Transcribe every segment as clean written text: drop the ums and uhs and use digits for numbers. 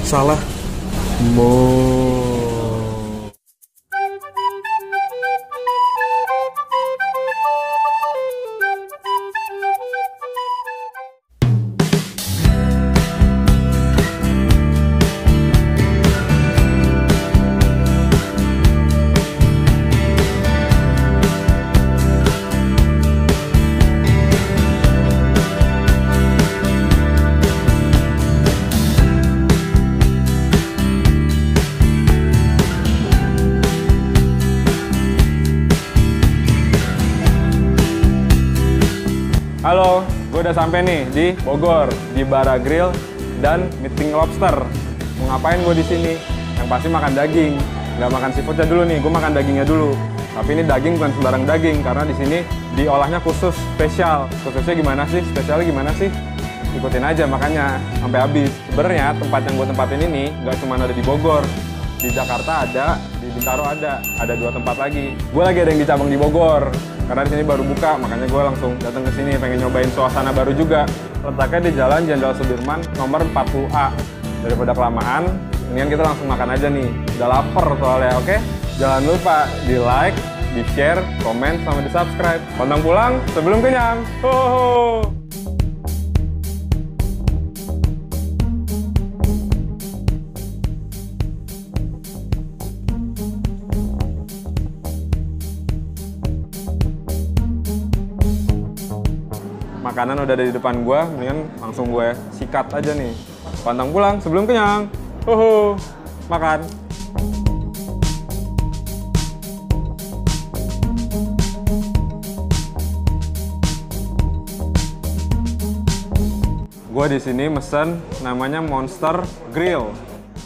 salah. Mo. Halo, gue udah sampai nih di Bogor, di Bara Grill dan Meeting Lobster. Mau ngapain gue di sini? Yang pasti makan daging. Nggak makan seafoodnya dulu nih, gue makan dagingnya dulu. Tapi ini daging bukan sembarang daging, karena di sini diolahnya khusus, spesial. Khususnya gimana sih? Spesialnya gimana sih? Ikutin aja makanya sampai habis. Sebenarnya tempat yang gue tempatin ini nggak cuma ada di Bogor. Di Jakarta ada, di Bintaro ada 2 tempat lagi. Gue lagi ada yang di cabang di Bogor, karena di sini baru buka, makanya gue langsung datang ke sini, pengen nyobain suasana baru juga. Letaknya di Jalan Jenderal Sudirman nomor 40A. Daripada kelamaan, mendingan kita langsung makan aja nih. Udah lapar soalnya, oke? Jangan lupa di like, di share, komen, sama di subscribe. Pantang pulang sebelum kenyang. Ho! Makanan udah ada di depan gue, mendingan langsung gue sikat aja nih. Pantang pulang sebelum kenyang. Hoho, makan. Gue di sini mesen namanya Monster Grill.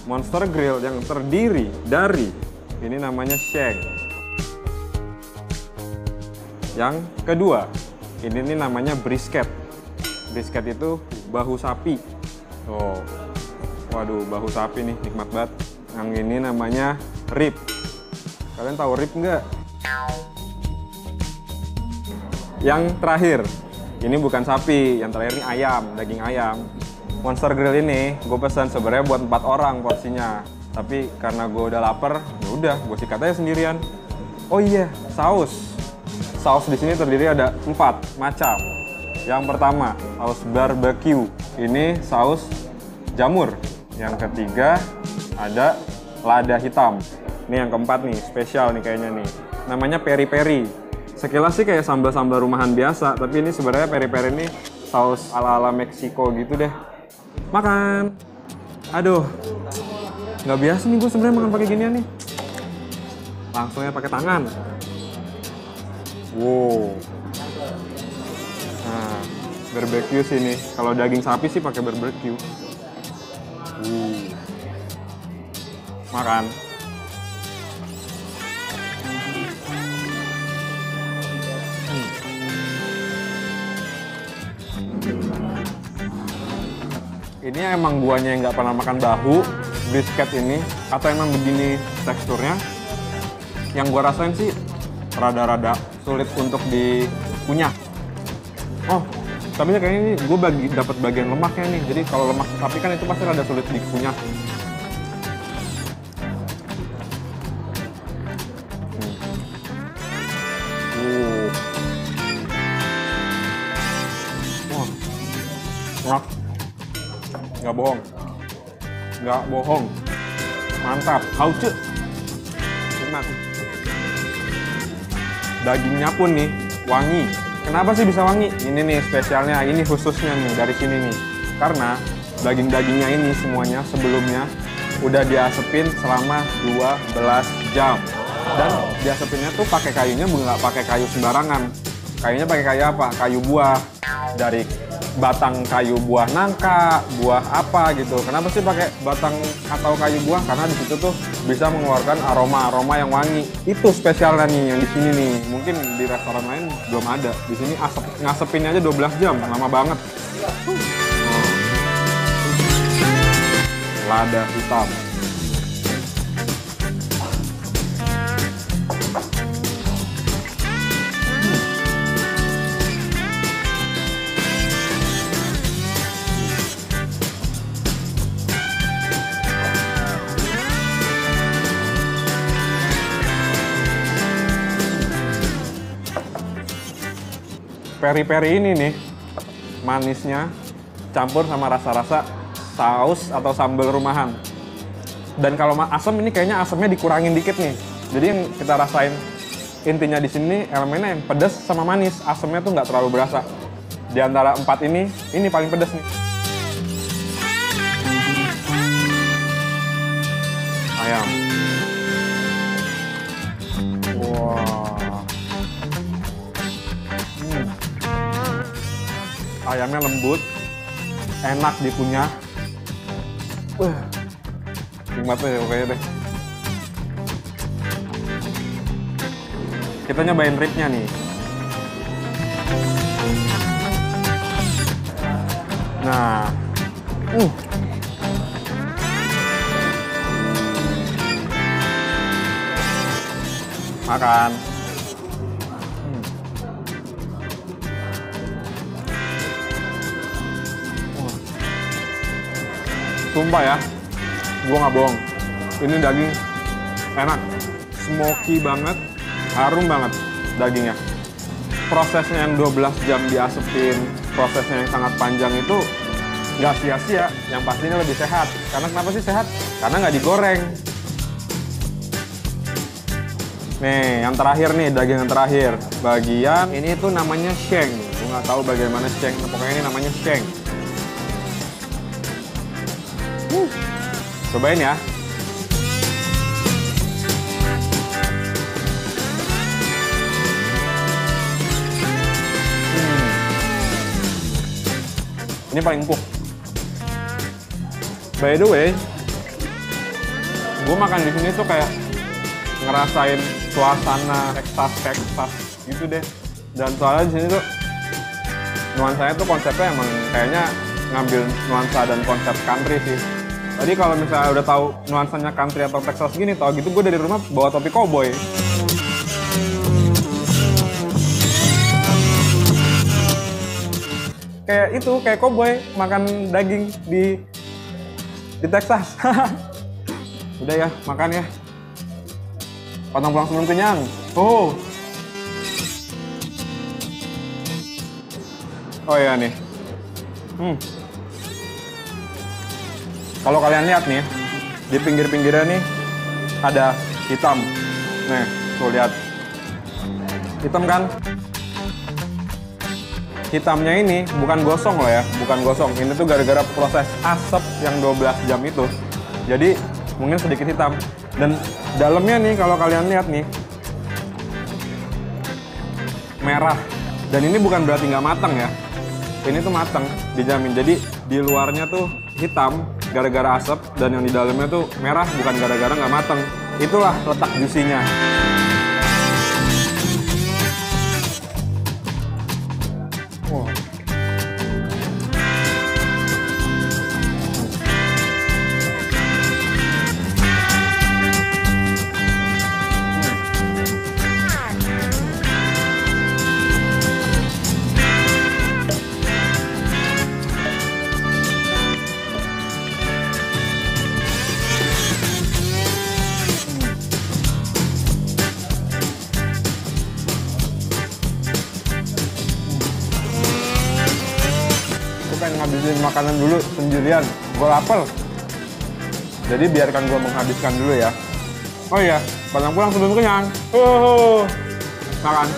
Monster Grill yang terdiri dari ini namanya shank. Yang kedua, ini nih namanya brisket. Brisket itu bahu sapi. Oh, waduh, bahu sapi nih, nikmat banget. Yang ini namanya rib. Kalian tahu rib nggak? Yang terakhir, ini bukan sapi. Yang terakhir ini ayam, daging ayam. Monster Grill ini gue pesan sebenarnya buat 4 orang porsinya. Tapi karena gue udah lapar, ya udah, gue sikat aja sendirian. Oh iya, saus. Saus di sini terdiri ada 4 macam. Yang pertama, saus barbecue. Ini saus jamur. Yang ketiga, ada lada hitam. Ini yang keempat nih, spesial nih kayaknya nih. Namanya peri-peri. Sekilas sih kayak sambal-sambal rumahan biasa, tapi ini sebenarnya peri-peri ini saus ala-ala Meksiko gitu deh. Makan. Aduh, nggak biasa nih gue sebenarnya makan pakai ginian nih. Langsungnya pakai tangan. Wow. Nah, barbecue sih nih. Kalau daging sapi sih pakai barbecue. Makan. Ini emang guanya yang nggak pernah makan bahu brisket ini, atau emang begini teksturnya. Yang gua rasain sih rada-rada sulit untuk dikunyah. Oh, tapi kayaknya ini gue dapat bagian lemaknya nih. Jadi kalau lemak sapi kan itu pasti rada sulit dikunyah. Wah, enak. Nggak bohong. Nggak bohong. Mantap. Hauce. Nikmat. Dagingnya pun nih wangi. Kenapa sih bisa wangi? Ini nih spesialnya, ini khususnya nih dari sini nih. Karena daging-dagingnya ini semuanya sebelumnya udah diasepin selama 12 jam. Dan diasepinnya tuh pakai kayunya nggak pakai kayu sembarangan. Kayunya pakai kayu apa? Kayu buah. Dari batang kayu buah nangka, buah apa gitu. Kenapa sih pakai batang atau kayu buah? Karena di situ tuh bisa mengeluarkan aroma-aroma yang wangi. Itu spesialnya nih yang di sini nih. Mungkin di restoran lain belum ada. Di sini ngasepinnya aja 12 jam, lama banget. Lada hitam. peri-peri ini nih, manisnya campur sama rasa-rasa saus atau sambal rumahan. Dan kalau asam ini kayaknya asamnya dikurangin dikit nih. Jadi yang kita rasain intinya di sini elemennya yang pedas sama manis. Asamnya tuh nggak terlalu berasa. Di antara 4 ini paling pedas nih. Ayam. Wah. Ayamnya lembut, enak dikunyah. Nikmat deh pokoknya deh. Kita nyobain ribnya nih. Nah, makan. Sumpah ya, gue nggak bohong. Ini daging enak, smoky banget, harum banget dagingnya. Prosesnya yang 12 jam diasepin, prosesnya yang sangat panjang itu nggak sia-sia. Yang pastinya lebih sehat. Karena kenapa sih sehat? Karena nggak digoreng. Nih, yang terakhir nih, daging yang terakhir. Bagian ini tuh namanya shank. Gue nggak tahu bagaimana shank. Pokoknya ini namanya shank. Cobain ya. Ini paling empuk. By the way, gue makan di sini tuh kayak ngerasain suasana Texas gitu deh. Dan soalnya di sini tuh nuansanya tuh konsepnya emang kayaknya ngambil nuansa dan konsep country sih. Tadi kalau misalnya udah tahu nuansanya country atau Texas gini, tau gitu gue dari rumah bawa topi cowboy. Kayak itu, kayak cowboy makan daging di Texas. Udah ya, makan ya. Potong pulang sebelum kenyang. Oh iya nih. Kalau kalian lihat nih, di pinggir-pinggirnya nih ada hitam. Nih, tuh lihat. Hitam kan? Hitamnya ini bukan gosong loh ya, bukan gosong. Ini tuh gara-gara proses asap yang 12 jam itu. Jadi mungkin sedikit hitam. Dan dalamnya nih kalau kalian lihat nih, merah. Dan ini bukan berarti nggak matang ya. Ini tuh matang, dijamin. Jadi di luarnya tuh hitam gara-gara asap, dan yang di dalamnya tuh merah bukan gara-gara nggak matang. Itulah letak juicy-nya. Wow. Pengen ngabisin makanan dulu sendirian, gue lapar. Jadi biarkan gue menghabiskan dulu ya. Oh iya, potong pulang sebelum kenyang. Makan.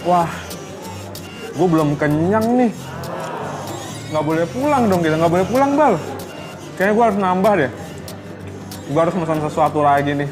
Wah, gue belum kenyang nih. Nggak boleh pulang dong kita, nggak boleh pulang Bal. Kayaknya gue harus nambah deh. Gue harus pesan sesuatu lagi nih.